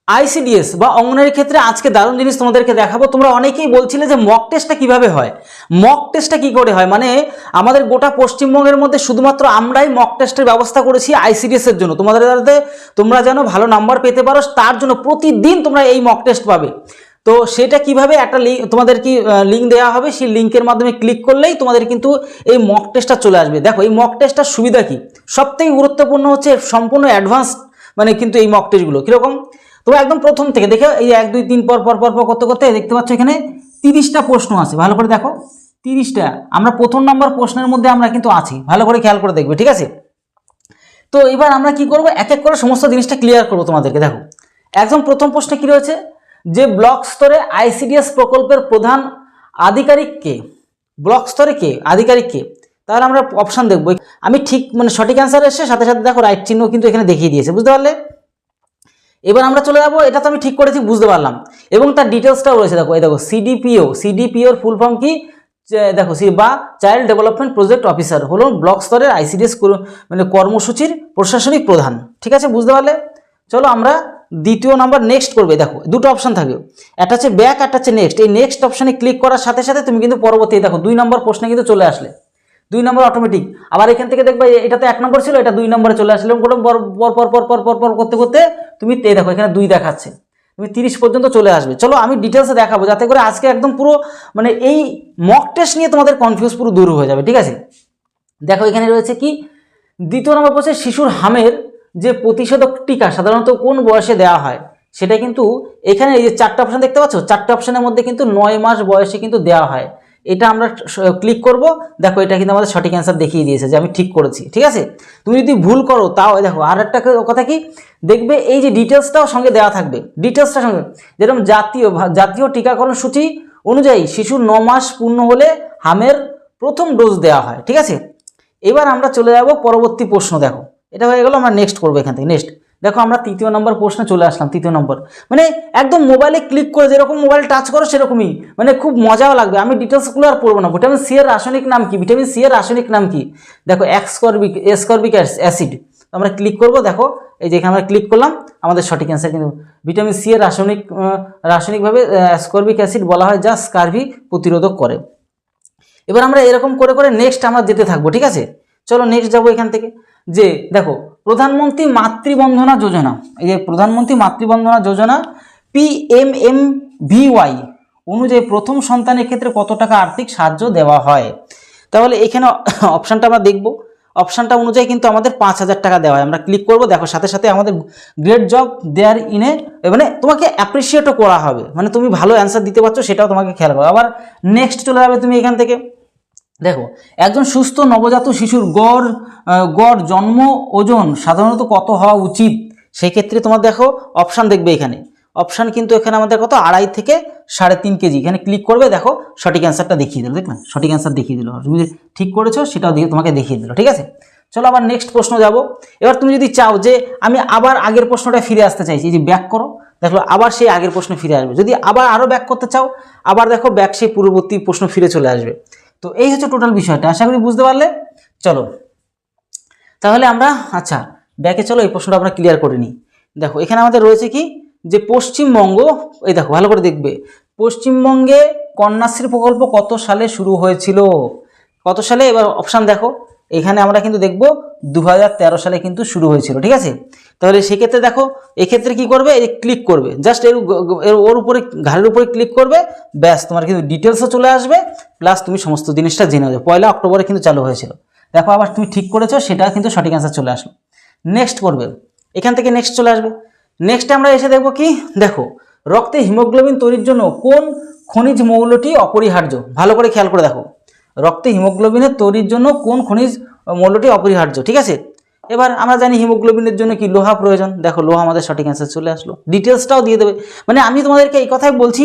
ICDS বা অঙ্গনারীর ক্ষেত্রে আজকে দারুণ জিনিস তোমাদেরকে দেখাবো। তোমরা অনেকেই বলছিলে যে মক টেস্টটা কিভাবে হয়, মক টেস্টটা কি করে হয়, মানে আমাদের গোটা পশ্চিমবঙ্গের মধ্যে শুধুমাত্র আমরাই মক টেস্টের ব্যবস্থা করেছি আইসিডিএস এর জন্য, তোমাদের যাতে তোমরা যেন ভালো নাম্বার পেতে পারো তার জন্য প্রতিদিন তোমরা এই মক টেস্ট পাবে। তো সেটা কিভাবে, একটা লিঙ্ক তোমাদের কি লিঙ্ক দেওয়া হবে, সেই লিঙ্কের মাধ্যমে ক্লিক করলেই তোমাদের কিন্তু এই মক টেস্টটা চলে আসবে। দেখো এই মক টেস্টটার সুবিধা কি, সবথেকে গুরুত্বপূর্ণ হচ্ছে সম্পূর্ণ অ্যাডভান্স, মানে কিন্তু এই মক টেস্টগুলো কীরকম, তোমরা একদম প্রথম থেকে দেখো এই 1 2 3 পর পর পর পর করতে করতে দেখতে পাচ্ছ এখানে 30টা প্রশ্ন আছে, ভালো করে দেখো 30টা, আমরা প্রথম নম্বর প্রশ্নের মধ্যে আমরা কিন্তু আছি, ভালো করে খেয়াল করে দেখবে, ঠিক আছে। তো এবার আমরা কি করব, এক এক করে সমস্ত জিনিসটা ক্লিয়ার করবো তোমাদেরকে। দেখো একদম প্রথম প্রশ্নে কি রয়েছে, যে ব্লক স্তরে আইসিডিএস প্রকল্পের প্রধান আধিকারিক কে, ব্লক স্তরে কে আধিকারিক কে, তাহলে আমরা অপশন দেখবো। আমি ঠিক মানে সঠিক অ্যান্সার এসে সাথে সাথে দেখো রাইট চিহ্ন কিন্তু এখানে দেখিয়ে দিয়েছে, বুঝতে পারলে। এবার আমরা চলে যাবো, এটা তো আমি ঠিক করেছি বুঝতে পারলাম, এবং তার ডিটেলসটাও রয়েছে। দেখো এই দেখো সিডিপিওর ফুল ফর্ম কি, দেখো বা চাইল্ড ডেভেলপমেন্ট প্রজেক্ট অফিসার হলো ব্লক স্তরের আইসিডিএস মানে কর্মসূচির প্রশাসনিক প্রধান, ঠিক আছে, বুঝতে পারলে। চলো আমরা দ্বিতীয় নাম্বার নেক্সট করবে। দেখো দুটো অপশন থাকবে, একটা হচ্ছে ব্যাক, একটা হচ্ছে নেক্সট। এই নেক্সট অপশনে ক্লিক করার সাথে সাথে তুমি কিন্তু পরবর্তী দেখো 2 নম্বর প্রশ্নে কিন্তু চলে আসলে, 2 নম্বর অটোমেটিক। আবার এখান থেকে দেখবে এটা তো 1 নম্বর ছিল, এটা 2 নম্বরে চলে আসলে, পর পর পর পর পর পর করতে করতে তুমি দেখো এখানে 2 দেখাচ্ছে, তুমি 30 পর্যন্ত চলে আসবে। চলো আমি ডিটেলসে দেখাবো যাতে করে আজকে একদম পুরো মানে এই মক টেস্ট নিয়ে তোমাদের কনফিউজ পুরো দূর হয়ে যাবে, ঠিক আছে। দেখো এখানে রয়েছে কি, দ্বিতীয় নম্বর বলছে শিশুর হামের যে প্রতিষেধক টিকা সাধারণত কোন বয়সে দেওয়া হয়, সেটা কিন্তু এখানে এই যে 4টা অপশন দেখতে পাচ্ছ, 4টা অপশনের মধ্যে কিন্তু 9 মাস বয়সে কিন্তু দেওয়া হয়। এটা আমরা ক্লিক করব, দেখো এটা কিন্তু আমাদের সঠিক অ্যান্সার দেখিয়ে দিয়েছে যে আমি ঠিক করেছি, ঠিক আছে। তুমি যদি ভুল করো তাও দেখো আর একটা কথা কি, দেখবে এই যে ডিটেলসটাও সঙ্গে দেওয়া থাকবে, ডিটেলসটার সঙ্গে যেরকম জাতীয় টিকাকরণ সূচি অনুযায়ী শিশুর 9 মাস পূর্ণ হলে হামের প্রথম ডোজ দেওয়া হয়, ঠিক আছে। এবার আমরা চলে যাব পরবর্তী প্রশ্ন। দেখো এটা হয়ে গেল, আমরা নেক্সট করবো এখান থেকে। নেক্সট দেখো আমরা 3য় নম্বর প্রশ্নে চলে আসলাম। 3য় নম্বর মানে একদম মোবাইলে ক্লিক করে যেরকম মোবাইল টাচ করো সেরকমই, মানে খুব মজাও লাগবে। আমি ডিটেলসগুলো আর পড়বো না। ভিটামিন সি এর রাসায়নিক নাম কি, ভিটামিন সি এর রাসায়নিক নাম কি, দেখো এসকর্বিক অ্যাসিড। আমরা ক্লিক করব, দেখো এই যে এখানে আমরা ক্লিক করলাম, আমাদের সঠিক অ্যান্সার কিন্তু ভিটামিন সি এর রাসায়নিকভাবে অ্যাসকর্বিক অ্যাসিড বলা হয়, যা স্কারভি প্রতিরোধক করে। এবার আমরা এরকম করে করে নেক্সট আমরা যেতে থাকবো, ঠিক আছে। চলো নেক্সট যাবো এখান থেকে। যে দেখো প্রধানমন্ত্রী মাতৃবন্ধনা যোজনা, এই যে প্রধানমন্ত্রী মাতৃবন্ধনা যোজনা PMMVY অনুযায়ী প্রথম সন্তানের ক্ষেত্রে কত টাকা আর্থিক সাহায্য দেওয়া হয়, তাহলে এখানে অপশানটা আমরা দেখব। অপশানটা অনুযায়ী কিন্তু আমাদের 5,000 টাকা দেওয়া হয়। আমরা ক্লিক করব, দেখো সাথে সাথে আমাদের গ্রেট জব দেয়ার ইনে, মানে তোমাকে অ্যাপ্রিসিয়েটও করা হবে, মানে তুমি ভালো অ্যান্সার দিতে পারছো সেটাও তোমাকে খেয়াল করো। আবার নেক্সট চলে যাবে তুমি এখান থেকে। দেখো একজন সুস্থ নবজাত শিশুর গড় জন্ম ওজন সাধারণত কত হওয়া উচিত, সেই ক্ষেত্রে তোমার দেখো অপশান দেখবে এখানে। অপশান কিন্তু এখানে আমাদের কত, 2.5 থেকে 3.5 কেজি। এখানে ক্লিক করবে, দেখো সঠিক অ্যান্সারটা দেখিয়ে দিল, দেখলাম সঠিক অ্যান্সার দেখিয়ে দিল, তুমি ঠিক করেছো সেটাও তোমাকে দেখিয়ে দিল, ঠিক আছে। চলো আবার নেক্সট প্রশ্ন যাব। এবার তুমি যদি চাও যে আমি আবার আগের প্রশ্নটা ফিরে আসতে চাইছি, যে ব্যাক করো, দেখো আবার সেই আগের প্রশ্ন ফিরে আসবে। যদি আবার আরও ব্যাক করতে চাও, আবার দেখো ব্যাক সেই পূর্ববর্তী প্রশ্ন ফিরে চলে আসবে। তো এই হচ্ছে টোটাল বিষয়টা, আশা করি বুঝতে পারলে। চলো তাহলে আমরা আচ্ছা ব্যাকে চলো এই প্রশ্নটা আমরা ক্লিয়ার করে নিই। দেখো এখানে আমাদের রয়েছে কি, যে পশ্চিমবঙ্গ, এই দেখো ভালো করে দেখবে, পশ্চিমবঙ্গে কন্যাশ্রী প্রকল্প কত সালে শুরু হয়েছিল, কত সালে। এবার অপশান দেখো এখানে আমরা কিন্তু দেখব 2013 সালে কিন্তু শুরু হয়েছিল, ঠিক আছে। তাহলে সেক্ষেত্রে দেখো এক্ষেত্রে কি করবে, এই ক্লিক করবে, জাস্ট ওর উপরে ঘাড়ের উপরে ক্লিক করবে, ব্যাস তোমার কিন্তু ডিটেলসও চলে আসবে, প্লাস তুমি সমস্ত জিনিসটা জেনে যাবে। 1 অক্টোবরে কিন্তু চালু হয়েছিল। দেখো আবার তুমি ঠিক করেছো, সেটা কিন্তু সঠিক অ্যান্সার চলে আসলো। নেক্সট করবে, এখান থেকে নেক্সট চলে আসবে। নেক্সট আমরা এসে দেখবো কি, দেখো রক্তে হিমোগ্লোবিন তৈরির জন্য কোন খনিজ মৌলটি অপরিহার্য, ভালো করে খেয়াল করে দেখো, রক্তে হিমোগ্লোবিনের তৈরির জন্য কোন খনিজ মৌলটি অপরিহার্য, ঠিক আছে। এবার আমরা জানি হিমোগ্লোবিনের জন্য কি লোহা প্রয়োজন, দেখো লোহা আমাদের সঠিক অ্যান্সার চলে আসলো, ডিটেলসটাও দিয়ে দেবে। মানে আমি তোমাদেরকে এই কথাই বলছি,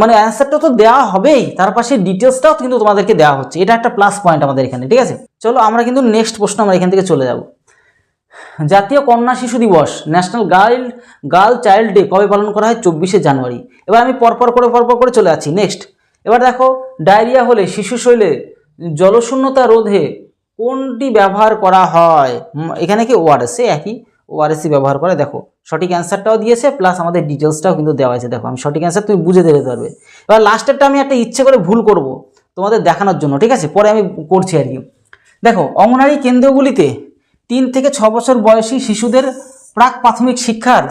মানে অ্যান্সারটা তো দেওয়া হবেই, তার পাশে ডিটেলসটাও কিন্তু তোমাদেরকে দেওয়া হচ্ছে, এটা একটা প্লাস পয়েন্ট আমাদের এখানে, ঠিক আছে। চলো আমরা কিন্তু নেক্সট প্রশ্ন আমরা এখান থেকে চলে যাব। জাতীয় কন্যা শিশু দিবস, ন্যাশনাল গার্ল চাইল্ড ডে কবে পালন করা হয়, 24শে জানুয়ারি। এবার আমি পরপর করে চলে যাচ্ছি। নেক্সট এবার দেখো ডায়রিয়া হলে শিশু শরীরে জলশূন্যতা রোধে কোনটি ব্যবহার করা হয়, এখানে কি ওআরএস, একই ওআরএসি ব্যবহার করে। দেখো সঠিক অ্যান্সারটাও দিয়েছে প্লাস আমাদের ডিটেলসটাও কিন্তু দেওয়া আছে। দেখো আমি সঠিক অ্যান্সার তুমি বুঝে দিতে পারবে। এবার লাস্টেরটা আমি একটা ইচ্ছে করে ভুল করব তোমাদের দেখানোর জন্য, ঠিক আছে, পরে আমি করছি আর কি। দেখো অঙ্গনারী কেন্দ্রগুলিতে 3 থেকে 6 বছর বয়সী শিশুদের প্রাক প্রাথমিক শিক্ষার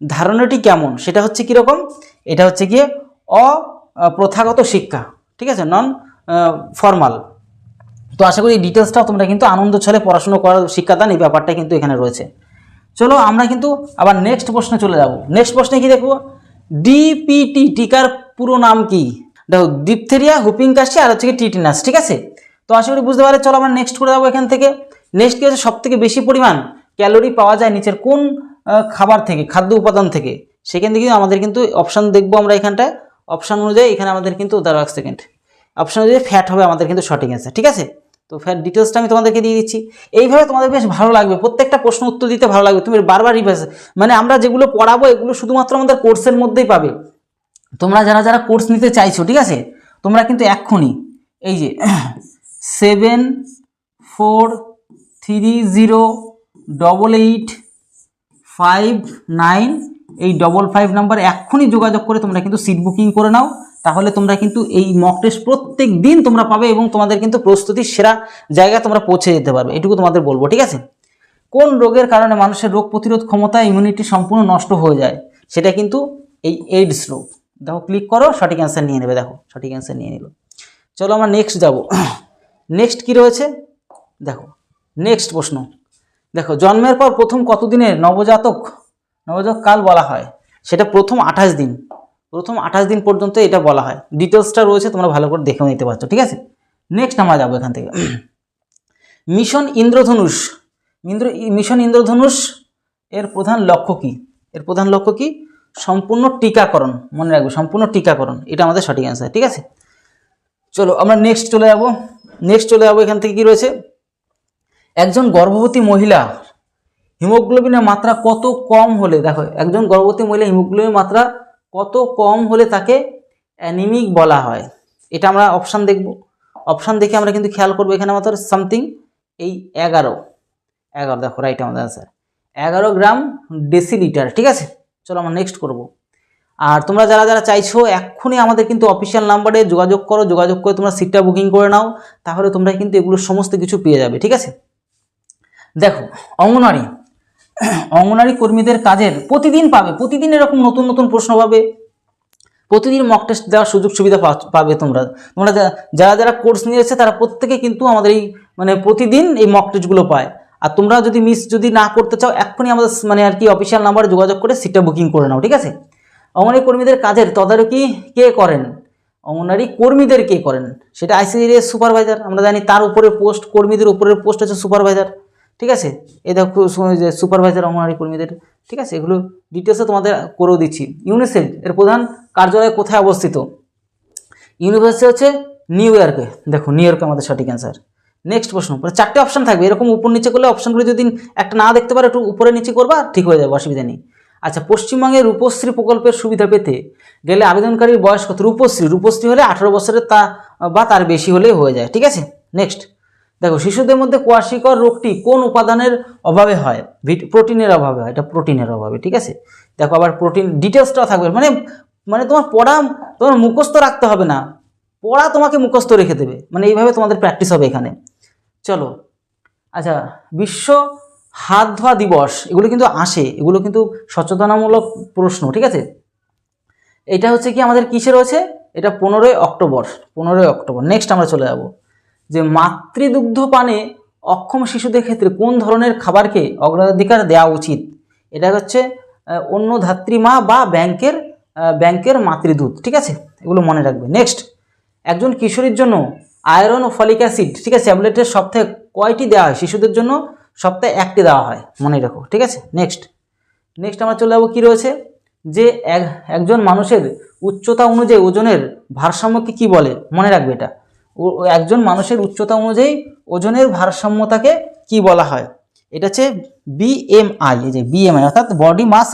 ধারণাটি কেমন, সেটা হচ্ছে কীরকম, এটা হচ্ছে গিয়ে অপ্রথাগত শিক্ষা, ঠিক আছে, নন ফর্মাল। তো আশা করি এই ডিটেলসটাও তোমরা কিন্তু আনন্দ ছলে পড়াশুনো করার শিক্ষাদান এই ব্যাপারটা কিন্তু এখানে রয়েছে। চলো আমরা কিন্তু আবার নেক্সট প্রশ্নে চলে যাব। নেক্সট প্রশ্নে কি দেখবো, ডিপিটি টিকার পুরো নাম কি? দেখো ডিপথেরিয়া, হুপিং কাশি আর হচ্ছে কি টিটেনাস, ঠিক আছে। তো আশা করি বুঝতে পারে। চলো আমরা নেক্সট করে যাবো এখান থেকে। নেক্সট কি হচ্ছে, সব থেকে বেশি পরিমাণ ক্যালোরি পাওয়া যায় নিচের কোন খাবার থেকে, খাদ্য উপাদান থেকে? সেখান থেকে আমাদের কিন্তু অপশান দেখবো আমরা এখানটায়। অপশান অনুযায়ী এখানে আমাদের কিন্তু দাঁড়াও এক সেকেন্ড, অপশান অনুযায়ী ফ্যাট হবে আমাদের কিন্তু সঠিক অ্যান্সার, ঠিক আছে। তো ফ্যাট ডিটেলসটা আমি তোমাদেরকে দিয়ে দিচ্ছি। এইভাবে তোমাদের বেশ ভালো লাগবে, প্রত্যেকটা প্রশ্ন উত্তর দিতে ভালো লাগবে। তুমি বারবার রিভাইজ, মানে আমরা যেগুলো পড়াবো এগুলো শুধুমাত্র আমাদের কোর্সের মধ্যেই পাবে। তোমরা যারা যারা কোর্স নিতে চাইছো, ঠিক আছে, তোমরা কিন্তু এক্ষুনি এই যে 74308859 এই 55 নাম্বার এক্ষুনি যোগাযোগ করে তোমরা কিন্তু সিট বুকিং করে নাও। তাহলে তোমরা কিন্তু এই মক টেস্ট প্রত্যেক দিন তোমরা পাবে এবং তোমাদের কিন্তু প্রস্তুতির সেরা জায়গায় তোমরা পৌঁছে যেতে পারবে, এটুকু তোমাদের বলবো, ঠিক আছে। কোন রোগের কারণে মানুষের রোগ প্রতিরোধ ক্ষমতা, ইমিউনিটি সম্পূর্ণ নষ্ট হয়ে যায়? সেটা কিন্তু এই এইডস রোগ। দেখো ক্লিক করো, সঠিক অ্যান্সার নিয়ে নেবে। দেখো সঠিক অ্যান্সার নিয়ে নিল। চলো আমরা নেক্সট যাব। নেক্সট কি রয়েছে দেখো, নেক্সট প্রশ্ন দেখো, জন্মের পর প্রথম কতদিনের নবজাতক কাল বলা হয়? সেটা প্রথম 28 দিন, প্রথম 28 দিন পর্যন্ত এটা বলা হয়। ডিটেলসটা রয়েছে, তোমরা ভালো করে দেখেও নিতে পারছো, ঠিক আছে। নেক্সট আমরা যাবো এখান থেকে। মিশন ইন্দ্রধনুষ, মিশন ইন্দ্রধনুষ এর প্রধান লক্ষ্য কি? এর প্রধান লক্ষ্য কি? সম্পূর্ণ টিকাকরণ, মনে রাখবো, সম্পূর্ণ টিকাকরণ, এটা আমাদের সঠিক অ্যান্সার, ঠিক আছে। চলো আমরা নেক্সট চলে যাব। এখান থেকে কি রয়েছে, একজন গর্ভবতী মহিলা হিমোগ্লোবিনের মাত্রা কত কম হলে, দেখো একজন গর্ভবতী মহিলা হিমোগ্লোবিনের মাত্রা কত কম হলে তাকে অ্যানিমিক বলা হয়? এটা আমরা অপশান দেখব। অপশান দেখে আমরা কিন্তু খেয়াল করবো এখানে আমাদের সামথিং এই 11 দেখো রাইট আমাদের আনসার 11 গ্রাম ডেসিলিটার, ঠিক আছে। চলো আমরা নেক্সট করব। আর তোমরা যারা যারা চাইছো এক্ষুনি আমাদের কিন্তু অফিসিয়াল নাম্বারে যোগাযোগ করো, যোগাযোগ করে তোমরা সিটটা বুকিং করে নাও, তাহলে তোমরা কিন্তু এগুলো সমস্ত কিছু পেয়ে যাবে, ঠিক আছে। দেখো অঙ্গনারী কর্মীদের কাজের প্রতিদিন পাবে, প্রতিদিন এরকম নতুন নতুন প্রশ্ন পাবে, প্রতিদিন মক টেস্ট দেওয়ার সুযোগ সুবিধা পাবে। তোমরা যারা যারা কোর্স নিয়েছে তারা প্রত্যেকে কিন্তু আমাদের এই মানে প্রতিদিন এই মক টেস্টগুলো পায়। আর তোমরা যদি মিস না করতে চাও এক্ষুনি আমাদের মানে আর কি অফিসিয়াল নাম্বারে যোগাযোগ করে সিটটা বুকিং করে নাও, ঠিক আছে। অঙ্গনারী কর্মীদের কাজের তদারকি কে করেন? অঙ্গনারী কর্মীদের কে করেন? সেটা আইসিডিএস সুপারভাইজার, আমরা জানি তার উপরে পোস্ট, কর্মীদের উপরের পোস্ট হচ্ছে সুপারভাইজার, ঠিক আছে। এই দেখো যে সুপারভাইজার অঙ্গনারী কর্মীদের, ঠিক আছে, এগুলো ডিটেলসে তোমাদের করেও দিচ্ছি। ইউনিসেফ এর প্রধান কার্যালয় কোথায় অবস্থিত? ইউনিভার্সিটি হচ্ছে নিউ ইয়র্কে। দেখো নিউ ইয়র্কে আমাদের সঠিক অ্যান্সার। নেক্সট প্রশ্ন, 4টে অপশন থাকবে, এরকম উপর নিচে করলে অপশনগুলো যদি একটা না দেখতে পারো একটু উপরে নিচে করবা, ঠিক হয়ে যাবে, অসুবিধা নেই। আচ্ছা, পশ্চিমবঙ্গের রূপশ্রী প্রকল্পের সুবিধা পেতে গেলে আবেদনকারীর বয়স কত? রূপশ্রী হলে 18 বছরের বা তার বেশি হলেই হয়ে যায়, ঠিক আছে। নেক্সট দেখো, শিশুদের মধ্যে কোয়াশিকর রোগটি কোন উপাদানের অভাবে হয়? প্রোটিনের অভাবে হয়, এটা প্রোটিনের অভাবে, ঠিক আছে। দেখো আবার প্রোটিন ডিটেলসটাও থাকবে, মানে তোমার পড়া তোমার মুখস্থ রাখতে হবে না, পড়া তোমাকে মুখস্থ রেখে দেবে, মানে এইভাবে তোমাদের প্র্যাকটিস হবে এখানে। চলো আচ্ছা, বিশ্ব হাত ধোয়া দিবস, এগুলো কিন্তু আসে, এগুলো কিন্তু সচেতনামূলক প্রশ্ন, ঠিক আছে। এটা হচ্ছে কি আমাদের কিসে রয়েছে? এটা 15ই অক্টোবর। নেক্সট আমরা চলে যাব যে মাতৃদুগ্ধ পানে অক্ষম শিশুদের ক্ষেত্রে কোন ধরনের খাবারকে অগ্রাধিকার দেওয়া উচিত? এটা হচ্ছে অন্য ধাত্রী মা বা ব্যাংকের মাতৃদুধ, ঠিক আছে, এগুলো মনে রাখবে। নেক্সট, একজন কিশোরীর জন্য আয়রন ও ফলিক অ্যাসিড, ঠিক আছে, ট্যাবলেটের সপ্তাহে কয়টি দেওয়া হয়? শিশুদের জন্য সপ্তাহে 1টি দেওয়া হয়, মনে রাখো, ঠিক আছে। নেক্সট আমরা চলে যাবো কি রয়েছে যে একজন মানুষের উচ্চতা অনুযায়ী ওজনের ভারসাম্যকে কি বলে? মনে রাখবে এটা, একজন মানুষের উচ্চতা অনুযায়ী ওজনের ভারসাম্যতাকে কি বলা হয়? এটা হচ্ছে বিএমআই, এই যে বিএমআই অর্থাৎ বডি মাস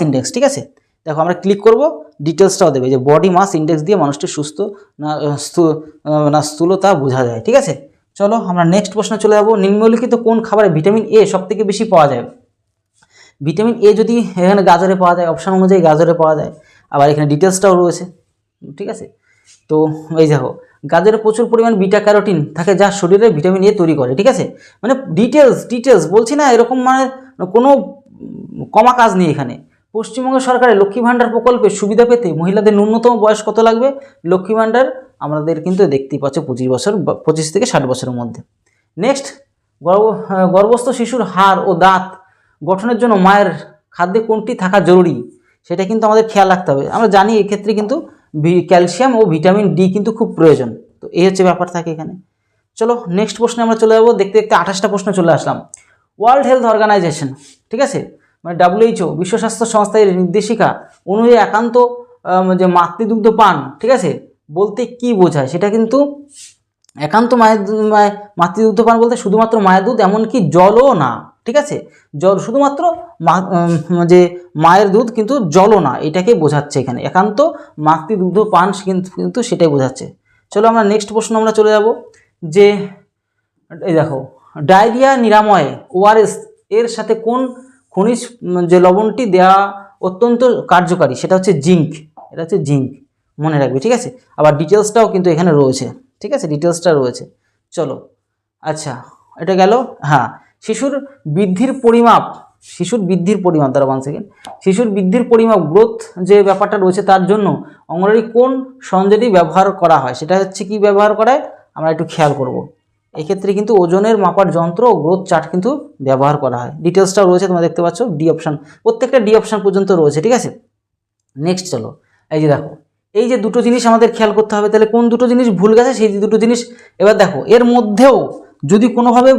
ইন্ডেক্স, ঠিক আছে। দেখো আমরা ক্লিক করব, ডিটেলসটাও দেবে যে বডি মাস ইন্ডেক্স দিয়ে মানুষটি সুস্থ না স্থূলতা বোঝা যায়, ঠিক আছে। চলো আমরা নেক্সট প্রশ্নে চলে যাবো। নিম্নলিখিত কোন খাবারে ভিটামিন এ সব থেকে বেশি পাওয়া যায়? ভিটামিন এ যদি এখানে গাজরে পাওয়া যায়, অপশান অনুযায়ী গাজরে পাওয়া যায়, আবার এখানে ডিটেলসটাও রয়েছে, ঠিক আছে। তো এই দেখো, গাজরে প্রচুর পরিমাণ বিটা ক্যারোটিন থাকে যা শরীরে ভিটামিন এ তৈরি করে, ঠিক আছে। মানে ডিটেলস বলছি না, এরকম মানে কোনো কমা কাজ নেই এখানে। পশ্চিমবঙ্গ সরকারের লক্ষ্মী ভাণ্ডার প্রকল্পের সুবিধা পেতে মহিলাদের ন্যূনতম বয়স কত লাগবে? লক্ষ্মী ভাণ্ডার আমাদের কিন্তু দেখতেই পাচ্ছ 25 থেকে 60 বছরের মধ্যে। নেক্সট, গর্ভস্থ শিশুর হাড় ও দাঁত গঠনের জন্য মায়ের খাদ্যে কোনটি থাকা জরুরি? সেটা কিন্তু আমাদের খেয়াল রাখতে হবে। আমরা জানি এক্ষেত্রে কিন্তু ক্যালসিয়াম ও ভিটামিন ডি কিন্তু খুব প্রয়োজন। তো এই হচ্ছে ব্যাপার থাকে এখানে। চলো নেক্সট প্রশ্নে আমরা চলে যাবো। দেখতে দেখতে 28টা প্রশ্ন চলে আসলাম। ওয়ার্ল্ড হেলথ অর্গানাইজেশন, ঠিক আছে, মানে WHO বিশ্ব স্বাস্থ্য সংস্থার নির্দেশিকা অনুযায়ী একান্ত যে মাতৃদুগ্ধ পান, ঠিক আছে, বলতে কি বোঝায়? সেটা কিন্তু একান্ত মাতৃদুগ্ধ পান বলতে শুধুমাত্র মায়ের দুধ, এমনকি জলও না, ঠিক আছে। জল শুধুমাত্র যে মায়ের দুধ কিন্তু জলও না, এটাকে বোঝাচ্ছে এখানে। একান্ত মাতৃদুগ্ধ পান কিন্তু সেটাই বোঝাচ্ছে। চলো আমরা নেক্সট প্রশ্ন আমরা চলে যাব। যে এই দেখো, ডায়রিয়া নিরাময়ে ওআরএস এর সাথে কোন খনিজ যে লবণটি দেওয়া অত্যন্ত কার্যকারী? সেটা হচ্ছে জিঙ্ক। এটা হচ্ছে জিঙ্ক, মনে রাখবে, ঠিক আছে। আবার ডিটেলসটাও কিন্তু এখানে রয়েছে, ঠিক আছে, ডিটেলসটা রয়েছে। চলো আচ্ছা, এটা গেল। হ্যাঁ, শিশুর বৃদ্ধির পরিমাপ তারা 1 সেকেন্ড। শিশুর বৃদ্ধির পরিমাপ গ্রোথ যে ব্যাপারটা রয়েছে তার জন্য অঙ্গনওয়াড়ি কোন সরঞ্জামটি ব্যবহার করা হয়? সেটা হচ্ছে কি ব্যবহার করা হয় আমরা একটু খেয়াল করব। এক্ষেত্রে কিন্তু ওজনের মাপার যন্ত্র ও গ্রোথ চার্ট কিন্তু ব্যবহার করা হয়। ডিটেলসটাও রয়েছে, তোমরা দেখতে পাচ্ছ, ডি অপশান, প্রত্যেকটা ডি অপশান পর্যন্ত রয়েছে, ঠিক আছে। নেক্সট চলো, এই যে দেখো, এই যে দুটো জিনিস আমাদের খেয়াল করতে হবে। তাহলে কোন দুটো জিনিস ভুল গেছে সেই দুটো জিনিস এবার দেখো। এর মধ্যেও যদি কোনোভাবে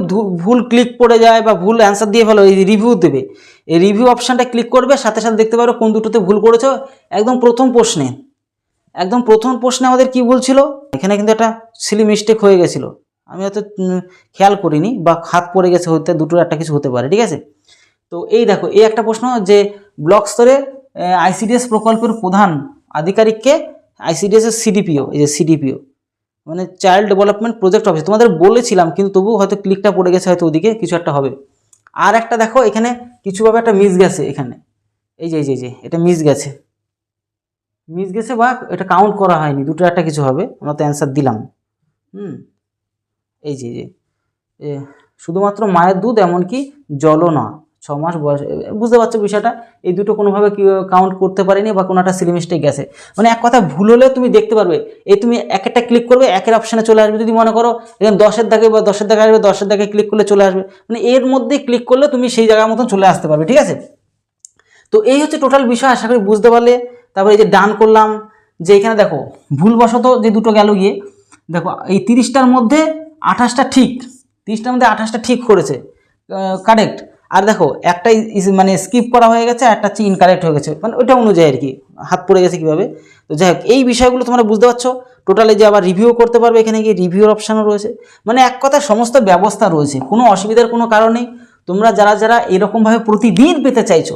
ভুল ক্লিক পড়ে যায় বা ভুল অ্যান্সার দিয়ে ফেলো, এই রিভিউ দেবে, এই রিভিউ অপশানটা ক্লিক করবে, সাথে সাথে দেখতে পারো কোন দুটোতে ভুল করেছো। একদম প্রথম প্রশ্নে আমাদের কি ভুল ছিল? এখানে কিন্তু একটা সিলি মিস্টেক হয়ে গেছিলো, আমি হয়তো খেয়াল করিনি বা হাত পড়ে গেছে, হতে দুটোর একটা কিছু হতে পারে, ঠিক আছে। তো এই দেখো, এই একটা প্রশ্ন যে ব্লক স্তরে আইসিডিএস প্রকল্পের প্রধান আধিকারিককে? আইসিডিএস এর সিডিপিও, এই যে সিডিপিও মানে চাইল্ড ডেভেলপমেন্ট প্রজেক্ট অফিস। তোমাদের বলেছিলাম কিন্তু তবুও হয়তো ক্লিকটা পড়ে গেছে, হয়তো ওদিকে কিছু একটা হবে। আর একটা দেখো, এখানে কিছুভাবে একটা মিস গেছে এখানে, এই যে এটা মিস গেছে বা এটা কাউন্ট করা হয়নি, দুটো একটা কিছু হবে। আমরা তো অ্যান্সার দিলাম। এই যে শুধুমাত্র মায়ের দুধ, এমনকি জলও না, 6 মাস বয়স। বুঝতে পারছো বিষয়টা? এই দুটো কোনোভাবে কাউন্ট করতে পারিনি বা কোনো একটা সিলি মিস্টেক গেছে। মানে এক কথা ভুল হলেও তুমি দেখতে পারবে, এই তুমি একটা ক্লিক করবে, একের অপশানে চলে আসবে। যদি মনে করো এখানে 10-এর দাগে বা 10-এর দাগে আসবে, 10-এর দাগে ক্লিক করলে চলে আসবে। মানে এর মধ্যেই ক্লিক করলে তুমি সেই জায়গার মতন চলে আসতে পারবে, ঠিক আছে। তো এই হচ্ছে টোটাল বিষয়, আশা করি বুঝতে পারলে। তারপরে এই যে ডান করলাম, যে এখানে দেখো ভুলবশত যে দুটো গেল গিয়ে, দেখো এই 30টার মধ্যে 28টা ঠিক, 30টার মধ্যে 28টা ঠিক করেছে, কারেক্ট। আর দেখো একটা মানে স্কিপ করা হয়ে গেছে, একটা ইনকারেক্ট হয়ে গেছে, মানে ওইটা অনুযায়ী আর কি হাত পড়ে গেছে কীভাবে। তো যাই হোক, এই বিষয়গুলো তোমরা বুঝতে পারছো। টোটালে যে আবার রিভিউ করতে পারবে, এখানে গিয়ে রিভিউর অপশানও রয়েছে। মানে এক কথা সমস্ত ব্যবস্থা রয়েছে, কোনো অসুবিধার কোনো কারণ নেই। তোমরা যারা এরকমভাবে প্রতিদিন পেতে চাইছো,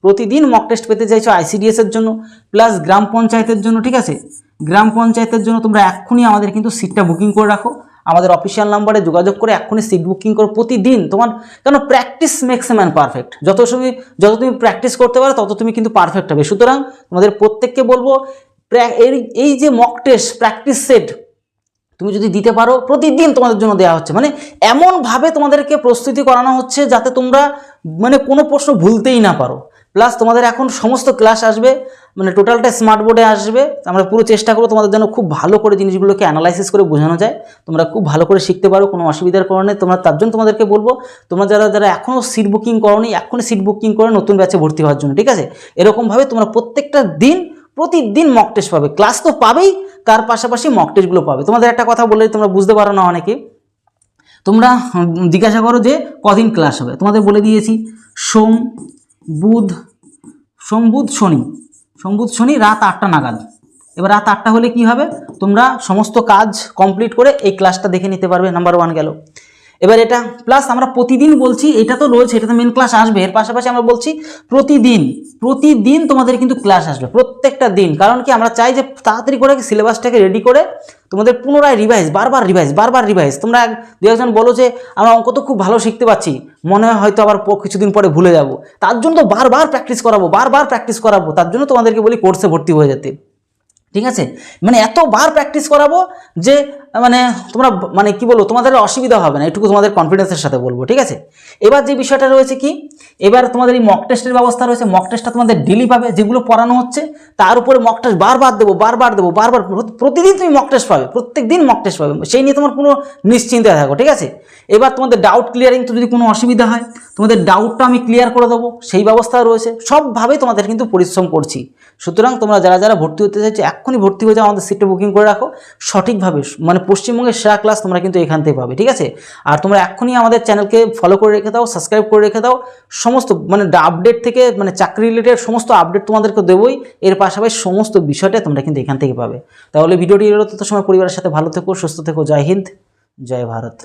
প্রতিদিন মক টেস্ট পেতে চাইছো আইসিডিএস এর জন্য প্লাস গ্রাম পঞ্চায়েতের জন্য, ঠিক আছে, গ্রাম পঞ্চায়েতের জন্য তোমরা এক্ষুনি আমাদের কিন্তু সিটটা বুকিং করে রাখো। আমাদের অফিসিয়াল নাম্বারে যোগাযোগ করে এক্ষুনি সিট বুকিং করো প্রতিদিন। তোমার কেন practice makes a man perfect. যত তুমি প্র্যাকটিস করতে পারো তত তুমি কিন্তু পারফেক্ট হবে। সুতরাং তোমাদের প্রত্যেককে বলবো, এই যে মক টেস্ট প্র্যাকটিস সেট তুমি যদি দিতে পারো, প্রতিদিন তোমাদের জন্য দেওয়া হচ্ছে। মানে এমনভাবে তোমাদেরকে প্রস্তুতি করানো হচ্ছে যাতে তোমরা মানে কোনো প্রশ্ন ভুলতেই না পারো। প্লাস তোমাদের এখন সমস্ত ক্লাস আসবে, মানে টোটালটা স্মার্ট বোর্ডে আসবে। আমরা পুরো চেষ্টা করবো তোমাদের জন্য খুব ভালো করে জিনিসগুলোকে অ্যানালাইসিস করে বোঝানো যায়, তোমরা খুব ভালো করে শিখতে পারো, কোনো অসুবিধার কারণে। তোমরা তার জন্য তোমাদেরকে বলবো, তোমরা যারা এখনও সিট বুকিং করোনি, এখনই সিট বুকিং করে নতুন ব্যাচে ভর্তি হওয়ার জন্য, ঠিক আছে। এরকমভাবে তোমরা প্রত্যেকটা দিন প্রতিদিন মক টেস্ট পাবে। ক্লাস তো পাবেই, তার পাশাপাশি মক টেস্টগুলো পাবে। তোমাদের একটা কথা বললে তোমরা বুঝতে পারো না অনেকে, তোমরা জিজ্ঞাসা করো যে কদিন ক্লাস হবে। তোমাদের বলে দিয়েছি সোম বুধ শনি রাত 8টা নাগাদ। এবার রাত 8টা হলে কি হবে, তোমরা সমস্ত কাজ কমপ্লিট করে এই ক্লাসটা দেখে নিতে পারবে। নাম্বার 1 গেল। এবার এটা প্লাস আমরা প্রতিদিন বলছি, এটা তো রয়েছে, এটা তো মেন ক্লাস আসবে, এর পাশাপাশি আমরা বলছি প্রতিদিন তোমাদের কিন্তু ক্লাস আসবে, প্রত্যেকটা দিন। কারণ কি আমরা চাই যে তাড়াতাড়ি করে সিলেবাসটাকে রেডি করে তোমাদের পুনরায় বারবার রিভাইজ। তোমরা দু একজন বলো যে আমরা অঙ্ক তো খুব ভালো শিখতে পাচ্ছি, মনে হয় হয়তো আবার কিছুদিন পরে ভুলে যাব, তার জন্য তো বারবার প্র্যাকটিস করাবো, তার জন্য তোমাদেরকে বলি কোর্সে ভর্তি হয়ে যেতে। ঠিক আছে, মানে এতবার প্র্যাকটিস করাবো যে মানে তোমরা মানে কি বলবো, তোমাদের অসুবিধা হবে না, এটুকু তোমাদের কনফিডেন্সের সাথে বলবো। ঠিক আছে, এবার যে বিষয়টা রয়েছে কি, এবার তোমাদের এই মক টেস্টের ব্যবস্থা রয়েছে। মক টেস্টটা তোমাদের ডেলি পাবে, যেগুলো পড়ানো হচ্ছে তার উপরে মক টেস্ট বারবার দেবো, প্রতিদিন তুমি মক টেস্ট পাবে, প্রত্যেক দিন মক টেস্ট পাবে, সেই নিয়ে তোমার কোনো নিশ্চিন্তায় থাকো। ঠিক আছে, এবার তোমাদের ডাউট ক্লিয়ারিং, তো যদি কোনো অসুবিধা হয় তোমাদের ডাউটটা আমি ক্লিয়ার করে দেবো, সেই ব্যবস্থা রয়েছে। সবভাবে তোমাদের কিন্তু পরিশ্রম করছি। সুতরাং তোমরা যারা ভর্তি হতে চাইছো এক্ষুনি ভর্তি হয়ে যাও, আমাদের সিটটা বুকিং করে রাখো সঠিকভাবে, মানে পশ্চিমবঙ্গের সেরা ক্লাস তোমরা কিন্তু এখান থেকে পাবে। ঠিক আছে, আর তোমরা এক্ষুনি আমাদের চ্যানেলকে ফলো করে রেখে দাও, সাবস্ক্রাইব করে রেখে দাও, সমস্ত মানে আপডেট থেকে মানে চাকরি রিলেটেড সমস্ত আপডেট তোমাদেরকে দেবোই, এর পাশাপাশি সমস্ত বিষয়টা তোমরা কিন্তু এখান থেকে পাবে। তাহলে ভিডিওটি এলো, তত সময় পরিবারের সাথে ভালো থেকো, সুস্থ থেকো। জয় হিন্দ, জয় ভারত।